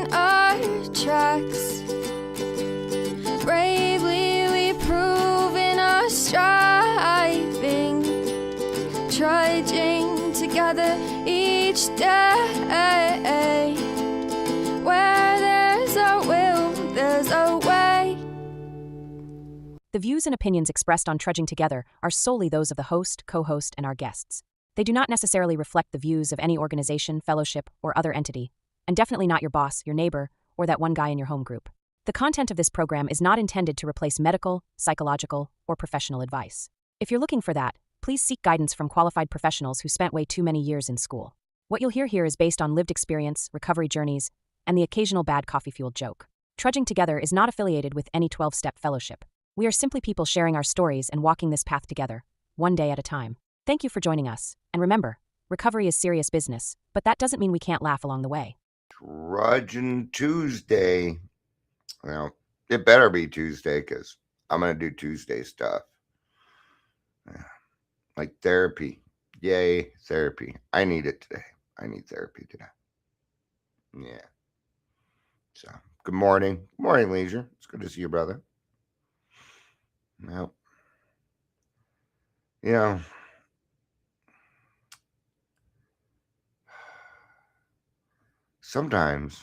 on our tracks. Bravely we prove in our striving, trudging together each day. Where there's a will, there's a way. The views and opinions expressed on Trudging Together are solely those of the host, co-host, and our guests. They do not necessarily reflect the views of any organization, fellowship, or other entity, and definitely not your boss, your neighbor, or that one guy in your home group. The content of this program is not intended to replace medical, psychological, or professional advice. If you're looking for that, please seek guidance from qualified professionals who spent way too many years in school. What you'll hear here is based on lived experience, recovery journeys, and the occasional bad coffee-fueled joke. Trudging Together is not affiliated with any 12-step fellowship. We are simply people sharing our stories and walking this path together, one day at a time. Thank you for joining us, and remember, recovery is serious business, but that doesn't mean we can't laugh along the way. Trudging Tuesday. Well, it better be Tuesday because I'm going to do Tuesday stuff. Like therapy. Yay, therapy. I need it today. I need therapy today. Yeah. So, good morning. Good morning, Leisure. It's good to see you, brother. Well, you know, sometimes,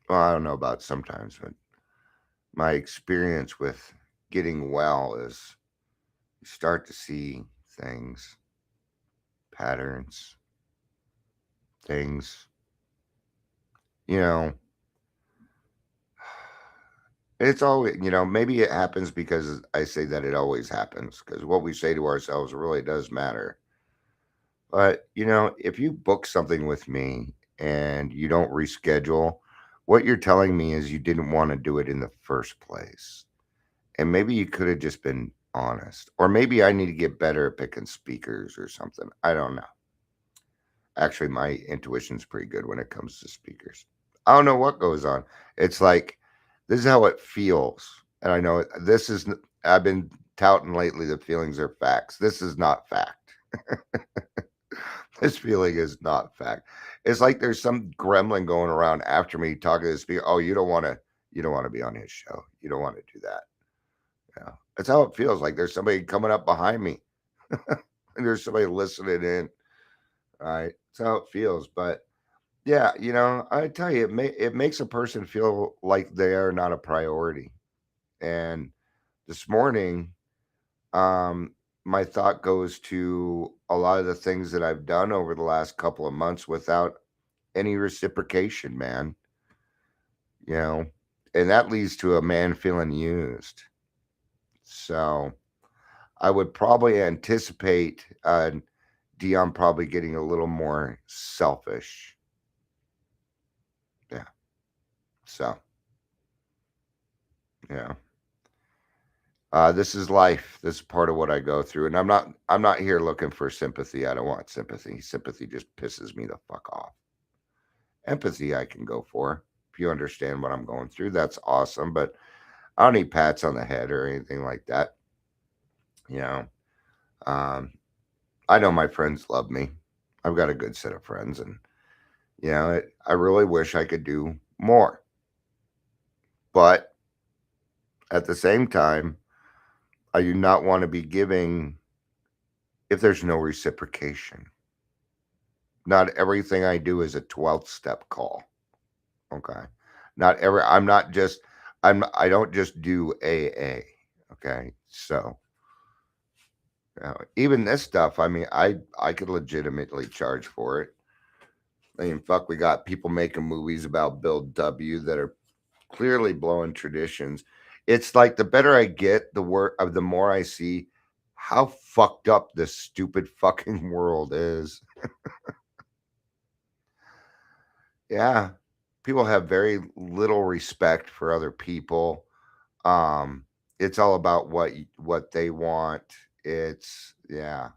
well, I don't know about sometimes, but my experience with getting well is you start to see things, patterns, things, it's always, maybe it happens because I say that it always happens because what we say to ourselves really does matter. But, if you book something with me and you don't reschedule, what you're telling me is you didn't want to do it in the first place. And maybe you could have just been honest. Or maybe I need to get better at picking speakers or something. I don't know. Actually, my intuition's pretty good when it comes to speakers. I don't know what goes on. It's like, this is how it feels. And I know I've been touting lately that feelings are facts. This is not fact. This feeling is not fact. It's like there's some gremlin going around after me talking to the speaker. Oh, you don't want to be on his show. You don't want to do that. Yeah. That's how it feels. Like there's somebody coming up behind me. And there's somebody listening in. All right. That's how it feels. But yeah, I tell you, it makes a person feel like they are not a priority. And this morning, my thought goes to a lot of the things that I've done over the last couple of months without any reciprocation, man. And that leads to a man feeling used. So I would probably anticipate Dion probably getting a little more selfish. Yeah. So, yeah. This is life. This is part of what I go through. And I'm not here looking for sympathy. I don't want sympathy. Sympathy just pisses me the fuck off. Empathy I can go for. If you understand what I'm going through, that's awesome. But I don't need pats on the head or anything like that. I know my friends love me. I've got a good set of friends. And, I really wish I could do more. But at the same time, I do not want to be giving if there's no reciprocation. Not everything I do is a 12th step call. Okay. I don't just do AA. Okay. So even this stuff, I mean, I could legitimately charge for it. I mean, fuck, we got people making movies about Bill W. that are clearly blowing traditions. It's like the better I get, the more I see how fucked up this stupid fucking world is. Yeah. People have very little respect for other people. It's all about what they want. Yeah.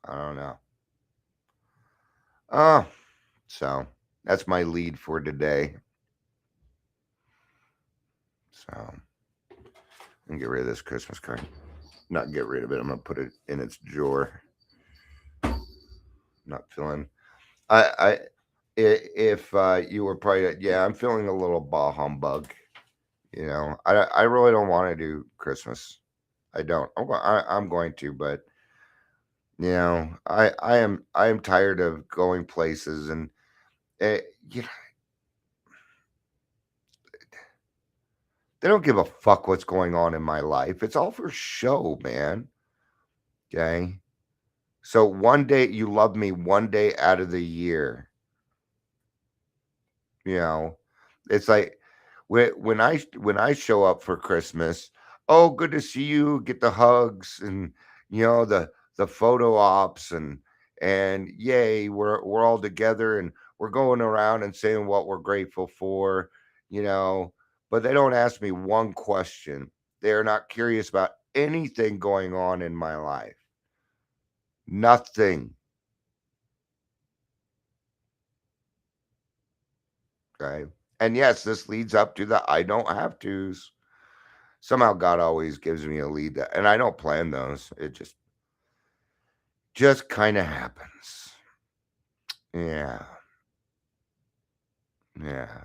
I don't know. So that's my lead for today. So I'm gonna get rid of this Christmas card. Not get rid of it. I'm gonna put it in its drawer. Not feeling. if you were probably, yeah, I'm feeling a little bah humbug. I really don't want to do Christmas. I don't. I'm going to, but I am tired of going places and uh, you know, they don't give a fuck what's going on in my life. It's all for show, man. Okay. So one day you love me one day out of the year. You know, it's like when I show up for Christmas, oh, good to see you, get the hugs and the photo ops and yay, we're all together and we're going around and saying what we're grateful for, you know, but they don't ask me one question. They're not curious about anything going on in my life. Nothing. Okay. And yes, this leads up to the I don't have tos. Somehow God always gives me a lead that, and I don't plan those. It just kind of happens. Yeah. Yeah.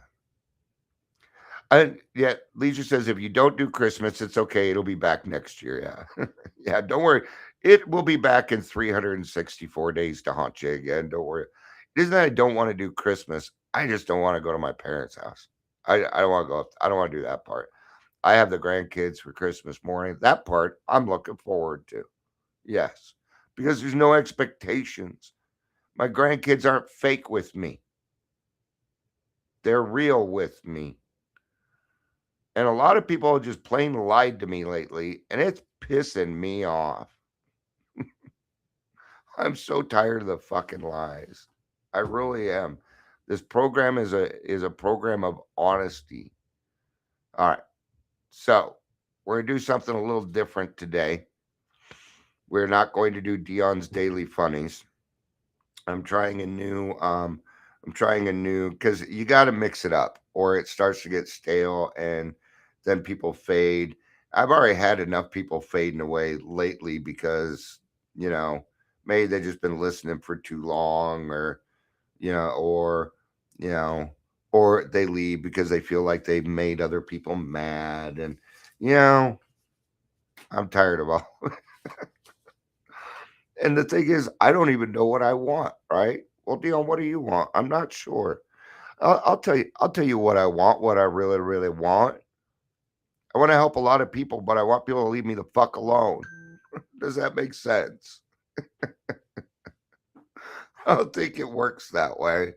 And yeah, Leisure says if you don't do Christmas, it's okay. It'll be back next year. Yeah. Yeah, don't worry. It will be back in 364 days to haunt you again. Don't worry. It isn't that I don't want to do Christmas. I just don't want to go to my parents' house. I don't want to go up. I don't want to do that part. I have the grandkids for Christmas morning. That part I'm looking forward to. Yes, because there's no expectations. My grandkids aren't fake with me, they're real with me. And a lot of people have just plain lied to me lately, and it's pissing me off. I'm so tired of the fucking lies. I really am. This program is a program of honesty. All right. So we're gonna do something a little different today. We're not going to do Dion's daily funnies. I'm trying a new because you got to mix it up or it starts to get stale and then people fade. I've already had enough people fading away lately because, you know, maybe they've just been listening for too long you know, or, you know, or they leave because they feel like they've made other people mad. And, you know, I'm tired of all. And the thing is, I don't even know what I want, right? Well, Dion, what do you want? I'm not sure. I'll tell you. I'll tell you what I want. What I really, really want. I want to help a lot of people, but I want people to leave me the fuck alone. Does that make sense? I don't think it works that way.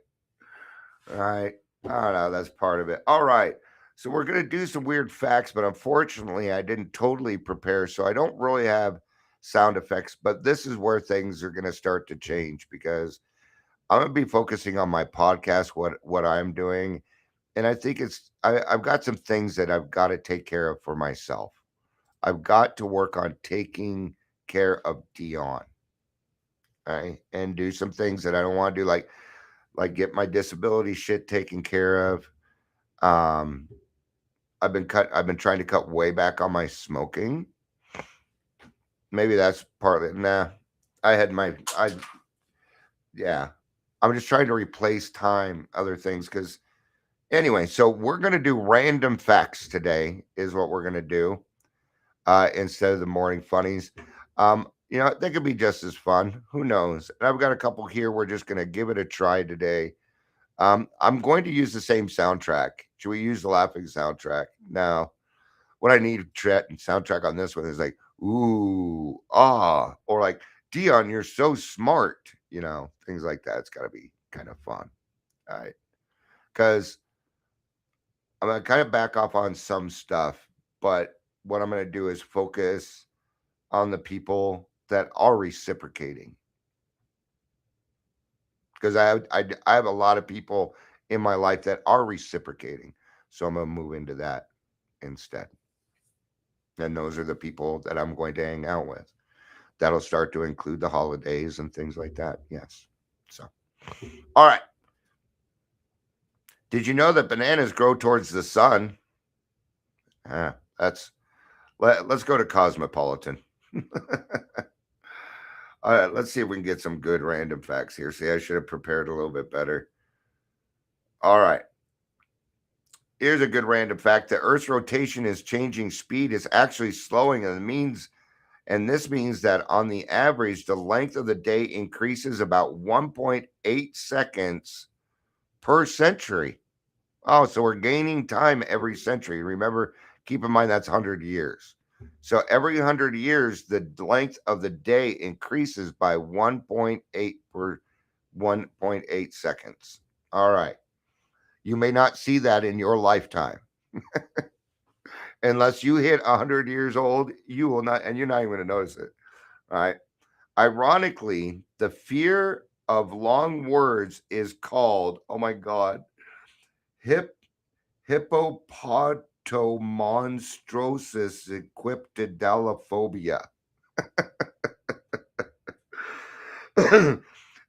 All right. I don't know. That's part of it. All right. So we're gonna do some weird facts, but unfortunately, I didn't totally prepare, so I don't really have sound effects. But this is where things are gonna start to change because I'm gonna be focusing on my podcast, what I'm doing, and I think I've got some things that I've got to take care of for myself. I've got to work on taking care of Dion, right, and do some things that I don't want to do, like get my disability shit taken care of. Um, I've been trying to cut way back on my smoking. Maybe that's partly nah. I had my I yeah. I'm just trying to replace time, other things, because anyway, so we're gonna do random facts today, is what we're gonna do, instead of the morning funnies. They could be just as fun. Who knows? And I've got a couple here. We're just gonna give it a try today. I'm going to use the same soundtrack. Should we use the laughing soundtrack? No. What I need soundtrack on this one is like, ooh, ah, or like, Dion, you're so smart, things like that. It's got to be kind of fun. All right. Because I'm going to kind of back off on some stuff, but what I'm going to do is focus on the people that are reciprocating. Because I have a lot of people in my life that are reciprocating. So I'm going to move into that instead. And those are the people that I'm going to hang out with. That'll start to include the holidays and things like that. Yes. So, all right. Did you know that bananas grow towards the sun? Let's go to Cosmopolitan. All right, let's see if we can get some good random facts here. See, I should have prepared a little bit better. All right. Here's a good random fact. The Earth's rotation is changing speed. It's actually slowing, and this means that on the average, the length of the day increases about 1.8 seconds per century. Oh, so we're gaining time every century. Remember, keep in mind that's 100 years. So every 100 years, the length of the day increases by 1.8 seconds. All right. You may not see that in your lifetime. Unless you hit 100 years old, you will not, and you're not even going to notice it. All right. Ironically, the fear of long words is called, oh my God, hippopotomonstrosis equipedalophobia.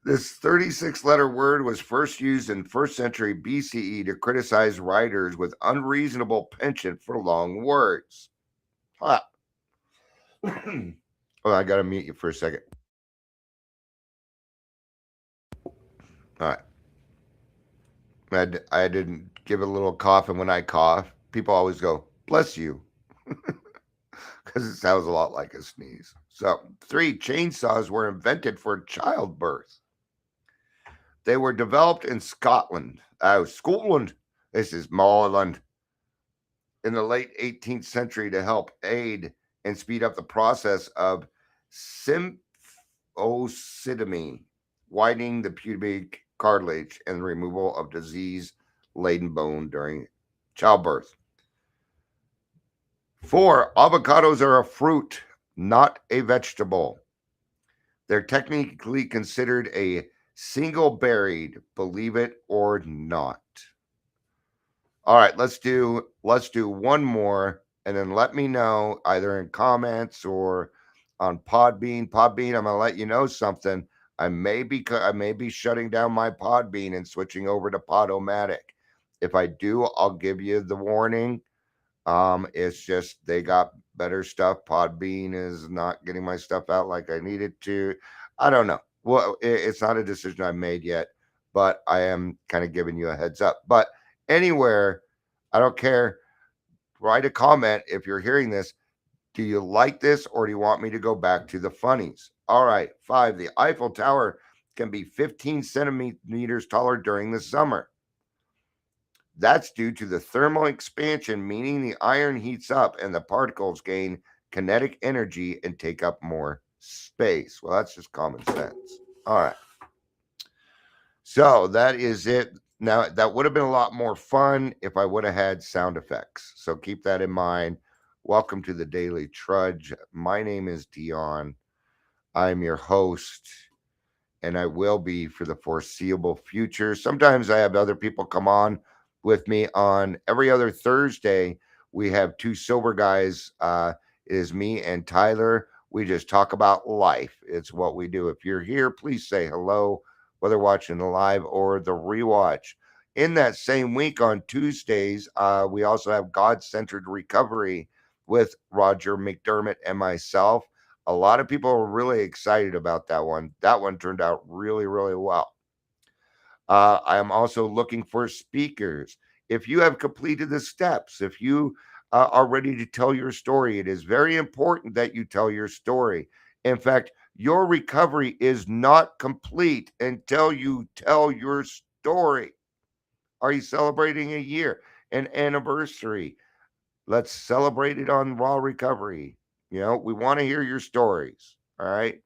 This 36-letter word was first used in 1st century BCE to criticize writers with unreasonable penchant for long words. Huh. Hold on, I got to mute you for a second. All right. I didn't give a little cough, and when I cough, people always go, bless you, because it sounds a lot like a sneeze. So, 3, chainsaws were invented for childbirth. They were developed in Scotland. Oh, Scotland. This is Moreland. In the late 18th century to help aid and speed up the process of symphocytomy, widening the pubic cartilage and the removal of disease-laden bone during childbirth. 4, avocados are a fruit, not a vegetable. They're technically considered a single berried, believe it or not. All right, let's do one more, and then let me know either in comments or on Podbean. Podbean, I'm gonna let you know something. I may be shutting down my Podbean and switching over to Podomatic. If I do, I'll give you the warning. It's just they got better stuff. Podbean is not getting my stuff out like I needed to. I don't know. Well, it's not a decision I made yet, but I am kind of giving you a heads up. But anywhere, I don't care. Write a comment if you're hearing this. Do you like this, or do you want me to go back to the funnies? All right. 5, the Eiffel Tower can be 15 centimeters taller during the summer. That's due to the thermal expansion, meaning the iron heats up and the particles gain kinetic energy and take up more space. Well, that's just common sense. All right. So that is it. Now, that would have been a lot more fun if I would have had sound effects. So keep that in mind. Welcome to the Daily Trudge. My name is Dion. I'm your host, and I will be for the foreseeable future. Sometimes I have other people come on with me on every other Thursday. We have 2 sober guys. It is me and Tyler. We just talk about life. It's what we do. If you're here, please say hello, whether watching the live or the rewatch. In that same week on Tuesdays, we also have God-Centered Recovery with Roger McDermott and myself. A lot of people are really excited about that one. That one turned out really, really well. I am also looking for speakers. If you have completed the steps, if you are ready to tell your story, it is very important that you tell your story. In fact, your recovery is not complete until you tell your story. Are you celebrating a year, an anniversary? Let's celebrate it on Raw Recovery. You know, we want to hear your stories. All right.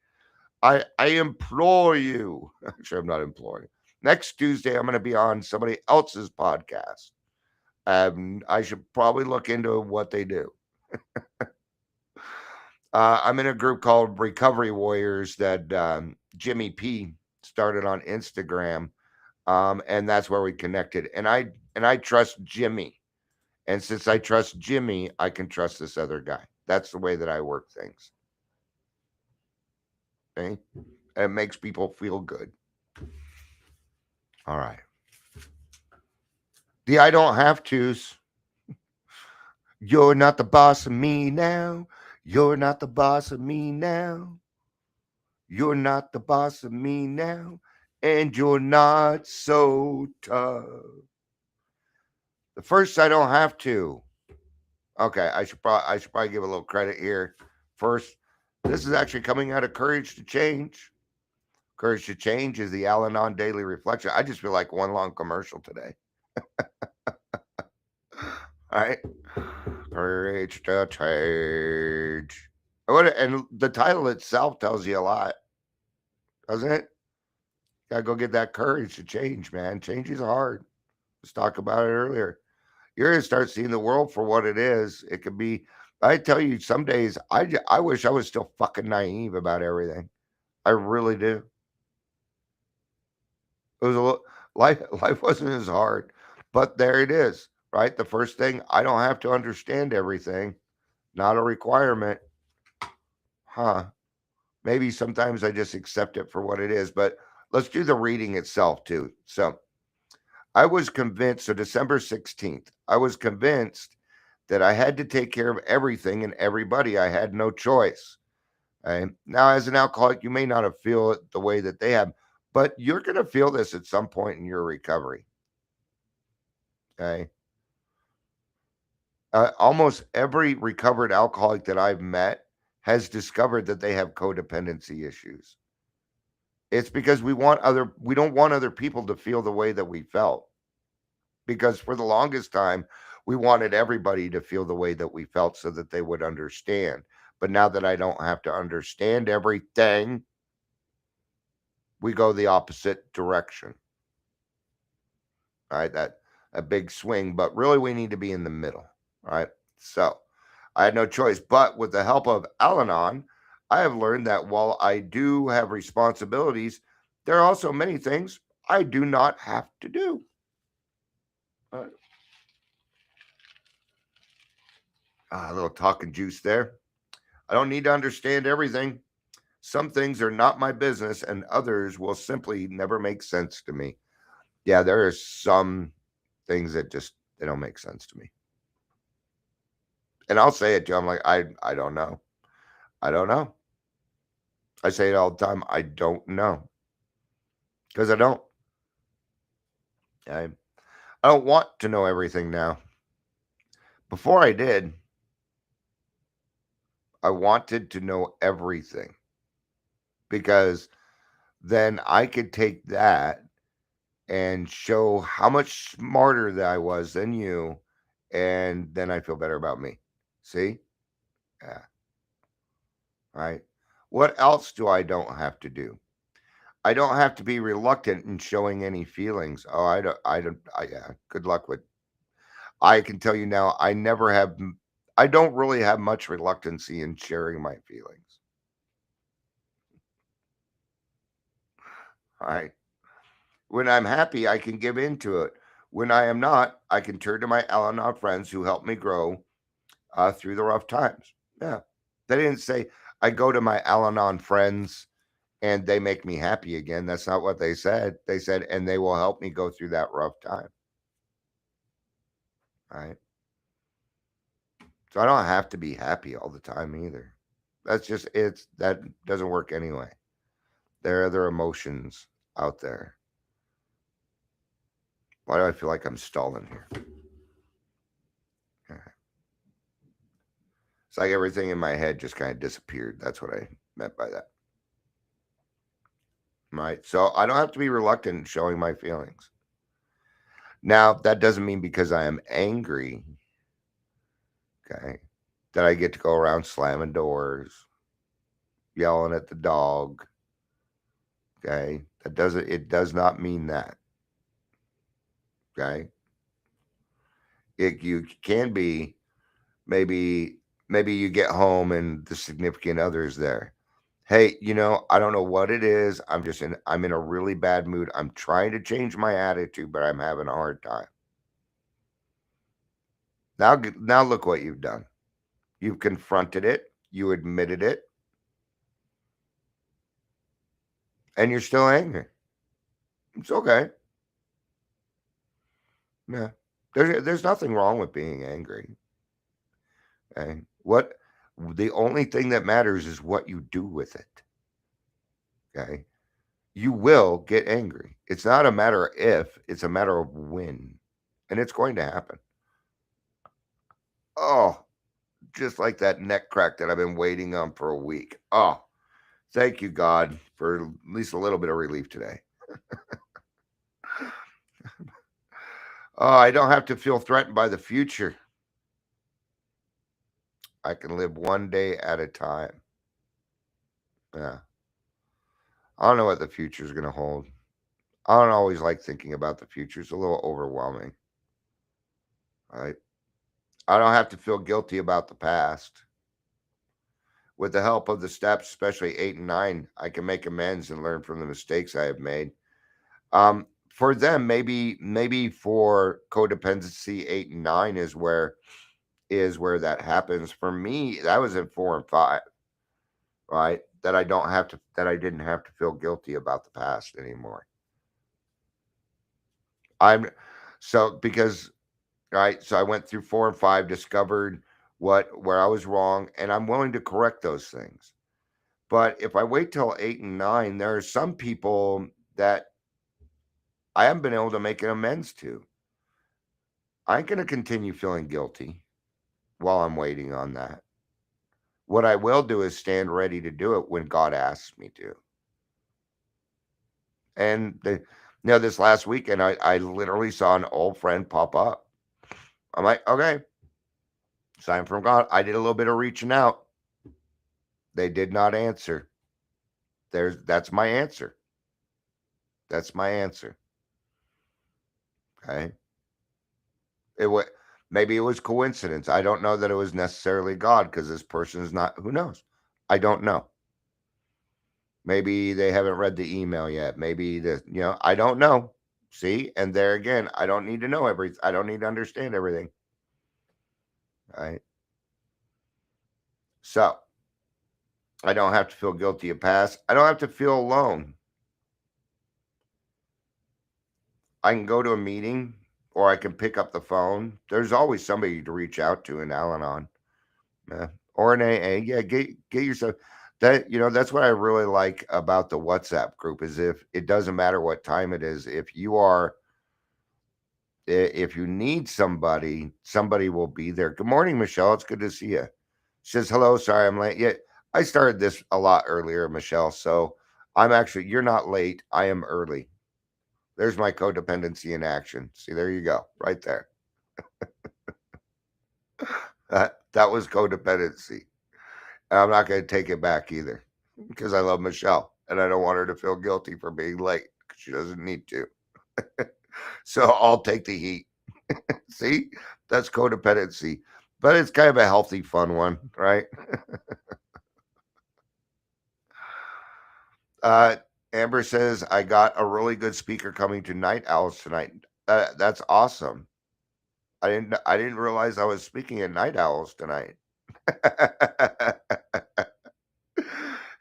I implore you. Actually, I'm not imploring. Next Tuesday, I'm going to be on somebody else's podcast. I should probably look into what they do. I'm in a group called Recovery Warriors that Jimmy P started on Instagram, and that's where we connected. And I trust Jimmy, and since I trust Jimmy, I can trust this other guy. That's the way that I work things. Okay, it makes people feel good. All right. The I don't have to's. You're not the boss of me now. You're not the boss of me now. You're not the boss of me now. And you're not so tough. The first, I don't have to. Okay, I should probably give a little credit here. First, this is actually coming out of Courage to Change. Courage to Change is the Al-Anon Daily Reflection. I just feel like one long commercial today. All right. Courage to Change. And the title itself tells you a lot, doesn't it? Gotta go get that courage to change, man. Change is hard. Let's talk about it earlier. You're going to start seeing the world for what it is. It could be, I tell you, some days I wish I was still fucking naive about everything. I really do. It was a little, life wasn't as hard, but there it is, right? The first thing, I don't have to understand everything. Not a requirement. Huh. Maybe sometimes I just accept it for what it is, but let's do the reading itself too. So I was convinced, so December 16th, I was convinced that I had to take care of everything and everybody. I had no choice. Now, as an alcoholic, you may not have feel it the way that they have, but you're going to feel this at some point in your recovery. Okay. Almost every recovered alcoholic that I've met has discovered that they have codependency issues. It's because we don't want other people to feel the way that we felt. Because for the longest time, we wanted everybody to feel the way that we felt so that they would understand. But now that I don't have to understand everything, we go the opposite direction. All right, that a big swing, but really we need to be in the middle. All right. So I had no choice. But with the help of Al-Anon, I have learned that while I do have responsibilities, there are also many things I do not have to do. All right. A little talking juice there. I don't need to understand everything. Some things are not my business, and others will simply never make sense to me. Yeah, there are some things that just they don't make sense to me. And I'll say it too. I'm like, I don't know. I don't know. I say it all the time. I don't know. Because I don't. I don't want to know everything now. Before I did, I wanted to know everything. Because then I could take that and show how much smarter that I was than you. And then I feel better about me. See? Yeah. Right. What else do I don't have to do? I don't have to be reluctant in showing any feelings. Oh, yeah, good luck with. I can tell you now, I don't really have much reluctancy in sharing my feelings. All right. When I'm happy, I can give into it. When I am not, I can turn to my Al-Anon friends who help me grow through the rough times. Yeah. They didn't say, I go to my Al-Anon friends and they make me happy again. That's not what they said. They said, and they will help me go through that rough time. Right. So I don't have to be happy all the time either. That doesn't work anyway. There are other emotions out there. Why do I feel like I'm stalling here? Okay. It's like everything in my head just kind of disappeared. That's what I meant by that. Right. So I don't have to be reluctant in showing my feelings. Now, that doesn't mean because I am angry, okay, that I get to go around slamming doors, yelling at the dog. Okay. It does not mean that. Okay. You can be maybe you get home and the significant other's there. Hey, I don't know what it is. I'm in a really bad mood. I'm trying to change my attitude, but I'm having a hard time. Now look what you've done. You've confronted it. You admitted it. And you're still angry. It's okay. Yeah. There's nothing wrong with being angry. Okay. The only thing that matters is what you do with it. Okay. You will get angry. It's not a matter of if, it's a matter of when. and it's going to happen. Oh, just like that neck crack that I've been waiting on for a week. Oh, thank you, God, for at least a little bit of relief today. Oh, I don't have to feel threatened by the future. I can live one day at a time. Yeah. I don't know what the future is going to hold. I don't always like thinking about the future. It's a little overwhelming. Right? I don't have to feel guilty about the past. With the help of the steps, especially 8 and 9, I can make amends and learn from the mistakes I have made. For them, maybe for codependency, 8 and 9 is where that happens. For me, that was in 4 and 5, right? That I didn't have to feel guilty about the past anymore. I'm so because right, so I went through 4 and 5, discovered where I was wrong, and I'm willing to correct those things. But if I wait till 8 and 9, there are some people that I haven't been able to make an amends to. I ain't gonna continue feeling guilty while I'm waiting on that. What I will do is stand ready to do it when God asks me to. And this last weekend, I literally saw an old friend pop up. I'm like, okay, sign from God. I did a little bit of reaching out. They did not answer. That's my answer. That's my answer. Okay. It was maybe it was coincidence. I don't know that it was necessarily God because this person is not. Who knows? I don't know. Maybe they haven't read the email yet. Maybe I don't know. See, and there again, I don't need to know everything. I don't need to understand everything. Right. So I don't have to feel guilty of past. I don't have to feel alone. I can go to a meeting or I can pick up the phone. There's always somebody to reach out to in Al-Anon. Or an AA. Yeah, get yourself that's what I really like about the WhatsApp group is if it doesn't matter what time it is, if you need somebody, somebody will be there. Good morning, Michelle. It's good to see you. She says, hello, sorry I'm late. Yeah, I started this a lot earlier, Michelle. So you're not late. I am early. There's my codependency in action. See, there you go. Right there. That was codependency. And I'm not going to take it back either because I love Michelle and I don't want her to feel guilty for being late because she doesn't need to. So I'll take the heat. See, that's codependency, but it's kind of a healthy, fun one, right? Amber says, I got a really good speaker coming to Night Owls tonight. That's awesome. I didn't realize I was speaking at Night Owls tonight.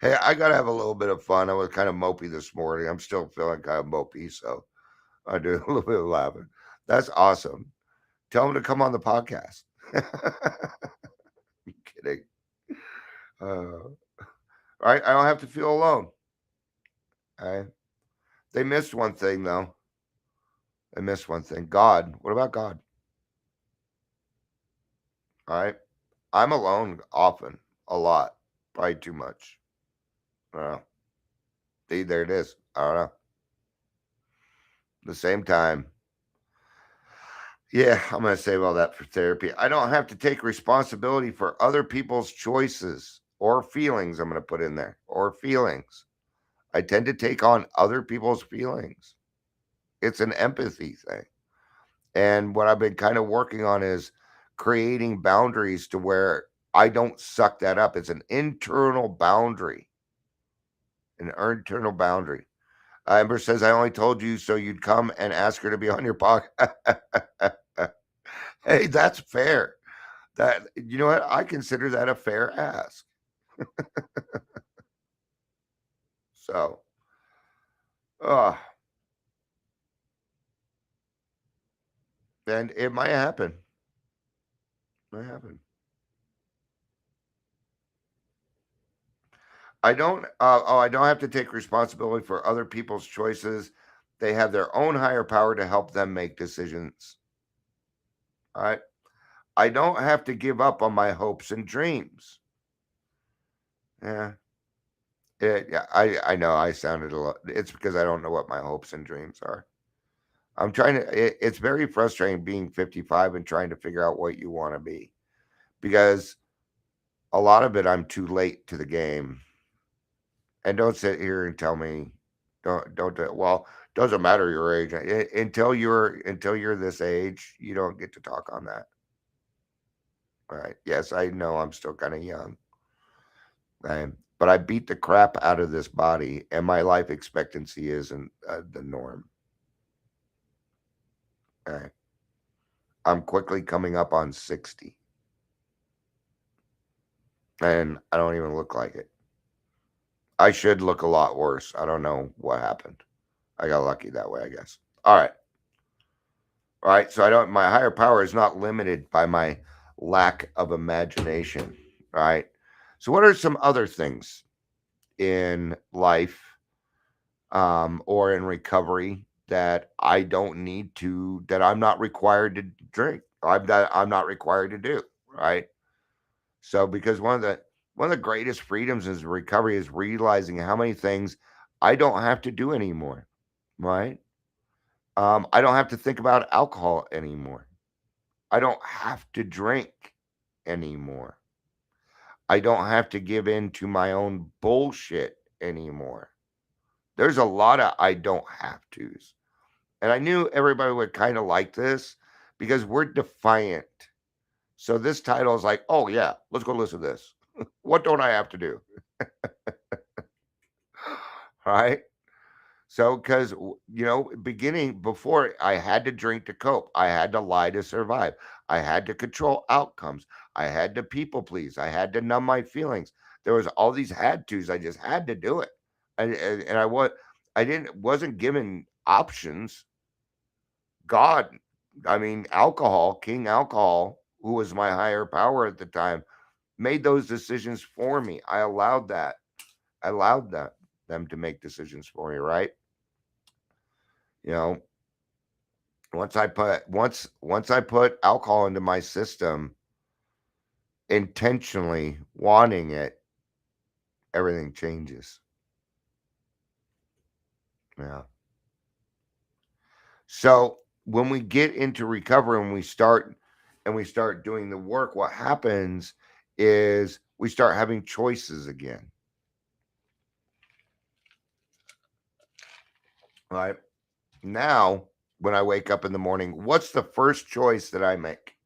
Hey, I gotta have a little bit of fun. I was kind of mopey this morning. I'm still feeling kind of mopey, so I do a little bit of laughing. That's awesome. Tell them to come on the podcast. I'm kidding. Right? I don't have to feel alone. Right? They missed one thing though. They missed one thing. God. What about God? All right. I'm alone often, a lot, probably too much. See, there it is. I don't know. At the same time, yeah, I'm going to save all that for therapy. I don't have to take responsibility for other people's choices or feelings. I'm going to put in there or feelings. I tend to take on other people's feelings. It's an empathy thing. And what I've been kind of working on is creating boundaries to where I don't suck that up. It's an internal boundary. An internal boundary. Amber says, I only told you so you'd come and ask her to be on your podcast. Hey, that's fair. That you know what? I consider that a fair ask. So, uh, and it might happen. Might happen. I don't have to take responsibility for other people's choices. They have their own higher power to help them make decisions. All right. I don't have to give up on my hopes and dreams. Yeah. Yeah, I know I sounded a lot. It's because I don't know what my hopes and dreams are. I'm trying to, it's very frustrating being 55 and trying to figure out what you want to be because a lot of it I'm too late to the game. And don't sit here and tell me, well, doesn't matter your age. Until you're this age, you don't get to talk on that. All right. Yes, I know I'm still kind of young. But I beat the crap out of this body, and my life expectancy isn't the norm. Okay. I'm quickly coming up on 60, and I don't even look like it. I should look a lot worse. I don't know what happened. I got lucky that way, I guess. All right. All right. So my higher power is not limited by my lack of imagination. All right. So, what are some other things in life or in recovery that I don't need to, that I'm not required to drink? I'm not required to do, right? So because one of the greatest freedoms is recovery is realizing how many things I don't have to do anymore, right? I don't have to think about alcohol anymore. I don't have to drink anymore. I don't have to give in to my own bullshit anymore. There's a lot of I don't have tos. And I knew everybody would kind of like this because we're defiant. So this title is like, oh yeah, let's go listen to this. What don't I have to do? Right? So, because, beginning before I had to drink to cope, I had to lie to survive, I had to control outcomes, I had to people please, I had to numb my feelings. There was all these had tos. I just had to do it, and I didn't wasn't given options. God, I mean, alcohol, King Alcohol, who was my higher power at the time, made those decisions for me. I allowed that. I allowed them to make decisions for me, right? You know, once I put alcohol into my system, intentionally wanting it, everything changes. Yeah. So when we get into recovery and we start doing the work, what happens is we start having choices again. Right? Now, when I wake up in the morning, what's the first choice that I make?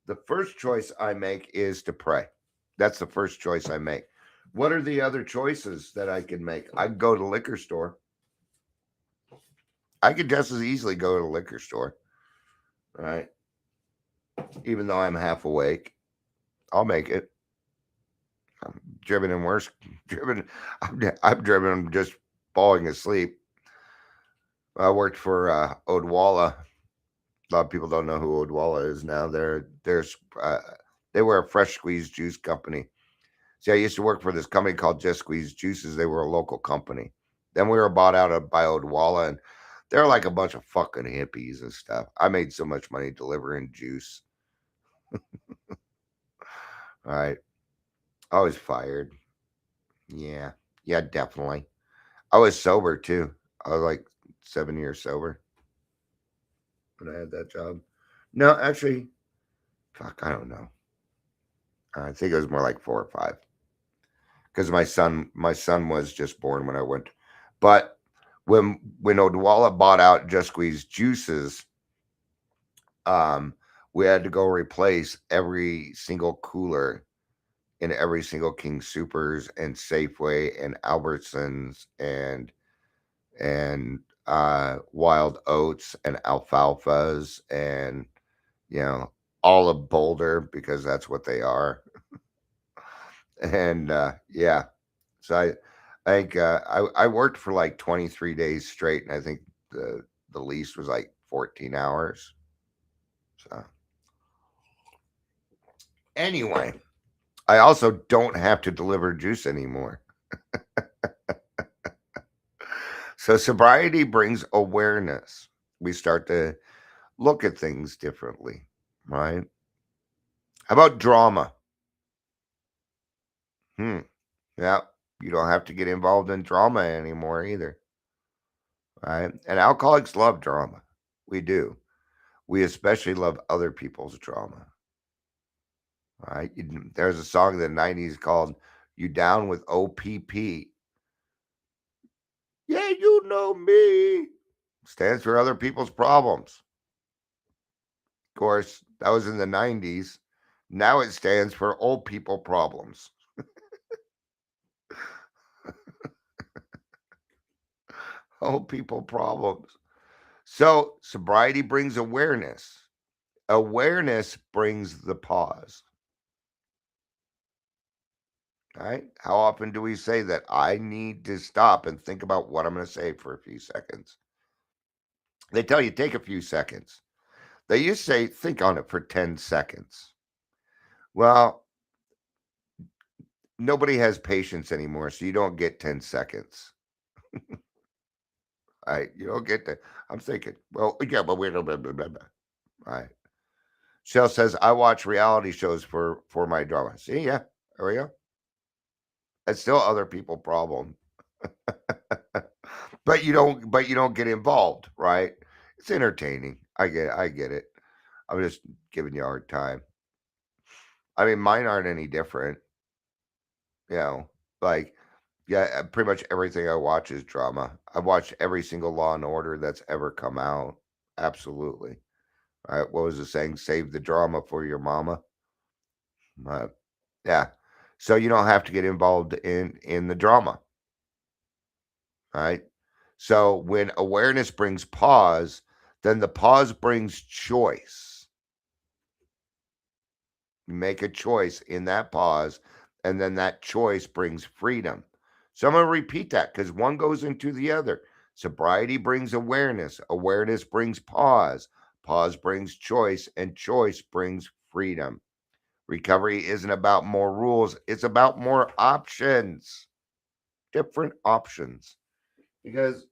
The first choice I make is to pray. That's the first choice I make. What are the other choices that I can make? I can go to the liquor store. I could just as easily go to the liquor store, right? Even though I'm half awake, I'll make it. I'm driven and worse. I'm driven just falling asleep. I worked for Odwalla. A lot of people don't know who Odwalla is now. They were a fresh squeezed juice company. See, I used to work for this company called Just Squeezed Juices. They were a local company. Then we were bought out by Odwalla, and they're like a bunch of fucking hippies and stuff. I made so much money delivering juice. All right. I was fired. Yeah. Yeah, definitely. I was sober too. I was like 7 years sober when I had that job. No, actually, fuck, I don't know. I think it was more like 4 or 5 because my son was just born when I went. But when Odwalla bought out Just Squeeze Juices, we had to go replace every single cooler in every single King Supers and Safeway and Albertsons and Wild Oats and Alfalfas and all of Boulder because that's what they are. And yeah, so I think I worked for like 23 days straight, and I think the least was like 14 hours. So anyway, I also don't have to deliver juice anymore. So sobriety brings awareness. We start to look at things differently, right? How about drama? Hmm. Yeah, you don't have to get involved in drama anymore either, right? And alcoholics love drama. We do. We especially love other people's drama, right? There's a song in the 90s called You Down with OPP. Yeah, you know me. Stands for other people's problems. Of course, that was in the 90s. Now it stands for old people problems. Old people problems. So, sobriety brings awareness. Awareness brings the pause. Right? How often do we say that I need to stop and think about what I'm going to say for a few seconds? They tell you take a few seconds. They used to say think on it for 10 seconds. Well, nobody has patience anymore, so you don't get 10 seconds. Right? You don't get that. I'm thinking, well, yeah, but we're blah, blah, blah, blah, blah. Right. Shell says, I watch reality shows for my drama. See, yeah, there we go. It's still other people problem. But you don't get involved, right? It's entertaining. I get it. I'm just giving you a hard time. I mean, mine aren't any different, you know. Like, yeah, pretty much everything I watch is drama. I've watched every single Law and Order that's ever come out. Absolutely. All right. What was the saying? Save the drama for your mama. Uh, yeah. So you don't have to get involved in the drama, right? So when awareness brings pause, then the pause brings choice. You make a choice in that pause, and then that choice brings freedom. So I'm going to repeat that because one goes into the other. Sobriety brings awareness. Awareness brings pause. Pause brings choice, and choice brings freedom. Recovery isn't about more rules, it's about more options, different options. Because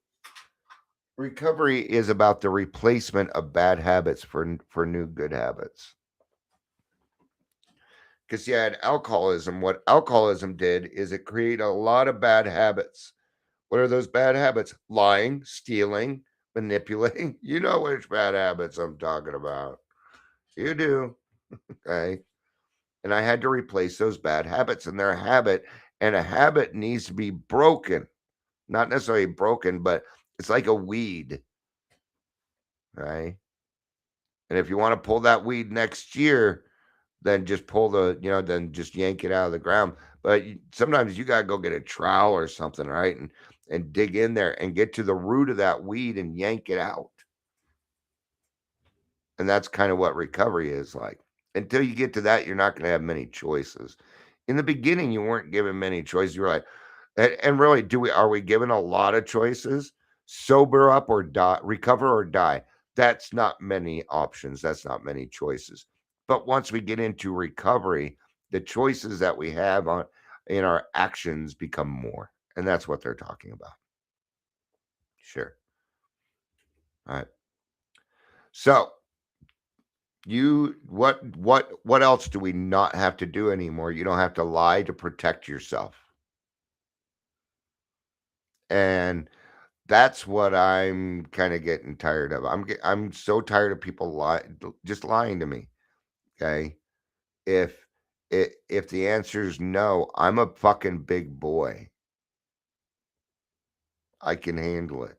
recovery is about the replacement of bad habits for new good habits. Because you had alcoholism. What alcoholism did is it created a lot of bad habits. What are those bad habits? Lying, stealing, manipulating. You know which bad habits I'm talking about. You do. Okay. And I had to replace those bad habits, and their habit, and a habit needs to be broken. Not necessarily broken, but it's like a weed. Right. And if you want to pull that weed next year, then just pull then just yank it out of the ground. But sometimes you got to go get a trowel or something, right? And dig in there and get to the root of that weed and yank it out. And that's kind of what recovery is like. Until you get to that, you're not going to have many choices. In the beginning, you weren't given many choices. You were like, and really, are we given a lot of choices? Sober up or die, recover or die. That's not many options. That's not many choices. But once we get into recovery, the choices that we have in our actions become more. And that's what they're talking about. Sure. All right. So what else do we not have to do anymore? You don't have to lie to protect yourself. And that's what I'm kind of getting tired of. I'm so tired of people just lying to me. Okay, if if the answer is no, I'm a fucking big boy. I can handle it.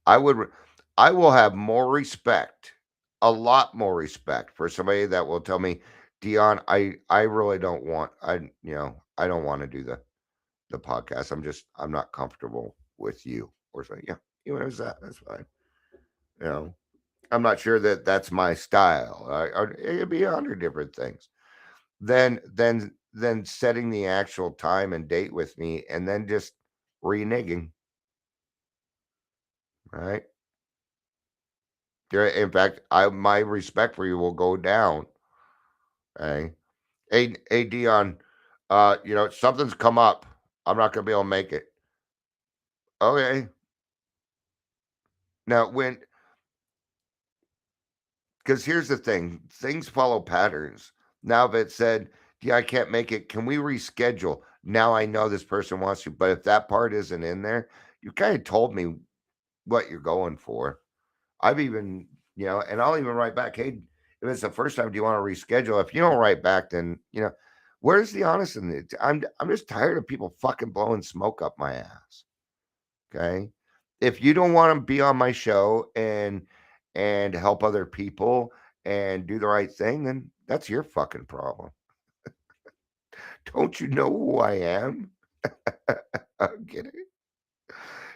I would. I will have more respect, a lot more respect for somebody that will tell me, Dion, I really don't want. I don't want to do the podcast. I'm not comfortable with you or something. Yeah, there's that. That's fine. You know, I'm not sure that that's my style. It'd be 100 different things. Then setting the actual time and date with me, and then just reneging. Right. In fact, my respect for you will go down. Okay. Hey, Dion. Something's come up. I'm not gonna be able to make it. Okay. Now, Because here's the thing, things follow patterns. Now, if it said, yeah, I can't make it, can we reschedule? Now I know this person wants to, but if that part isn't in there, you kind of told me what you're going for. I've even, and I'll even write back, hey, if it's the first time, do you want to reschedule? If you don't write back, then, where's the honest in it? I'm just tired of people fucking blowing smoke up my ass. Okay. If you don't want to be on my show and help other people and do the right thing, then that's your fucking problem. Don't you know who I am? I'm kidding.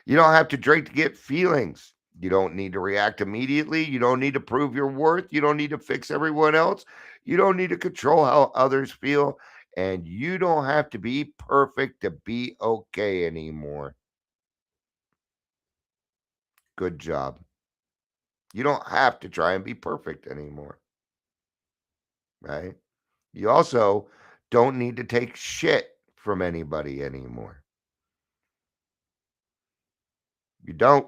You don't have to drink to get feelings. You don't need to react immediately. You don't need to prove your worth. You don't need to fix everyone else. You don't need to control how others feel. And you don't have to be perfect to be okay anymore. Good job. You don't have to try and be perfect anymore. Right? You also don't need to take shit from anybody anymore. You don't.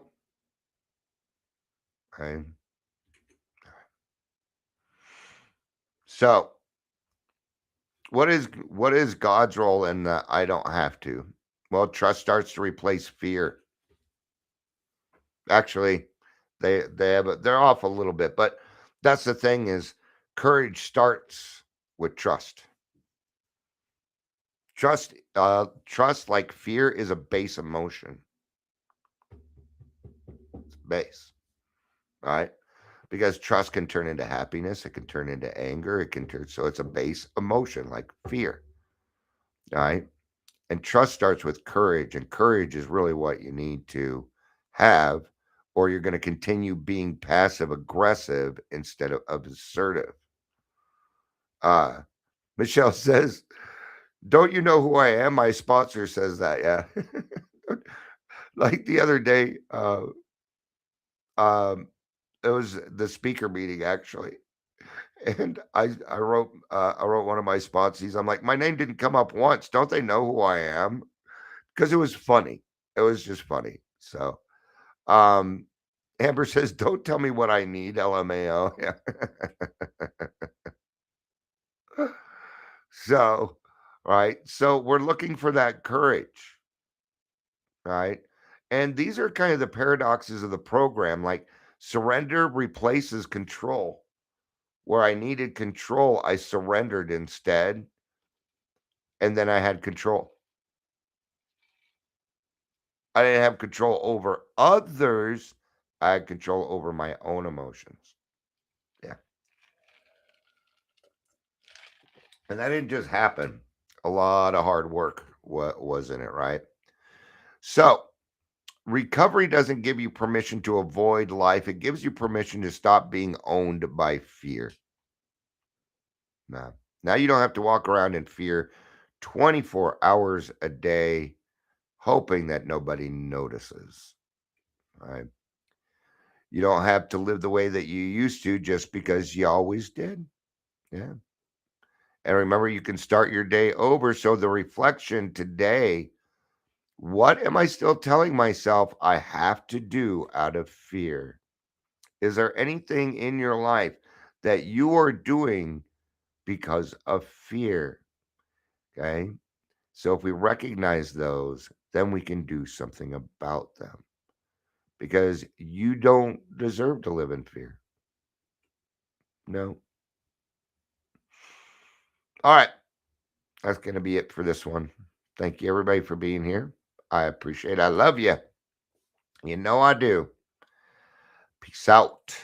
Right? So, what is God's role in the I don't have to? Well, trust starts to replace fear. Actually, they're off a little bit, but that's the thing is courage starts with trust. Trust like fear is a base emotion. It's base, right? Because trust can turn into happiness, it can turn into anger, it can turn so it's a base emotion like fear. Right? And trust starts with courage, and courage is really what you need to have, or you're going to continue being passive aggressive instead of assertive. Michelle says, don't you know who I am? My sponsor says that, yeah. Like the other day, it was the speaker meeting actually. And I wrote one of my sponsors. I'm like, my name didn't come up once. Don't they know who I am? Because it was funny. It was just funny. So um Amber says, don't tell me what I need, LMAO. Yeah. So, right. So we're looking for that courage, right? And these are kind of the paradoxes of the program. Like surrender replaces control. Where I needed control, I surrendered instead. And then I had control. I didn't have control over others. I had control over my own emotions. Yeah. And that didn't just happen. A lot of hard work was in it, right? So, recovery doesn't give you permission to avoid life. It gives you permission to stop being owned by fear. Now you don't have to walk around in fear 24 hours a day, hoping that nobody notices. Right? You don't have to live the way that you used to just because you always did. Yeah. And remember, you can start your day over. So the reflection today, what am I still telling myself I have to do out of fear? Is there anything in your life that you are doing because of fear? Okay. So if we recognize those, then we can do something about them because you don't deserve to live in fear. No. All right. That's going to be it for this one. Thank you, everybody, for being here. I appreciate it. I love you. You know I do. Peace out.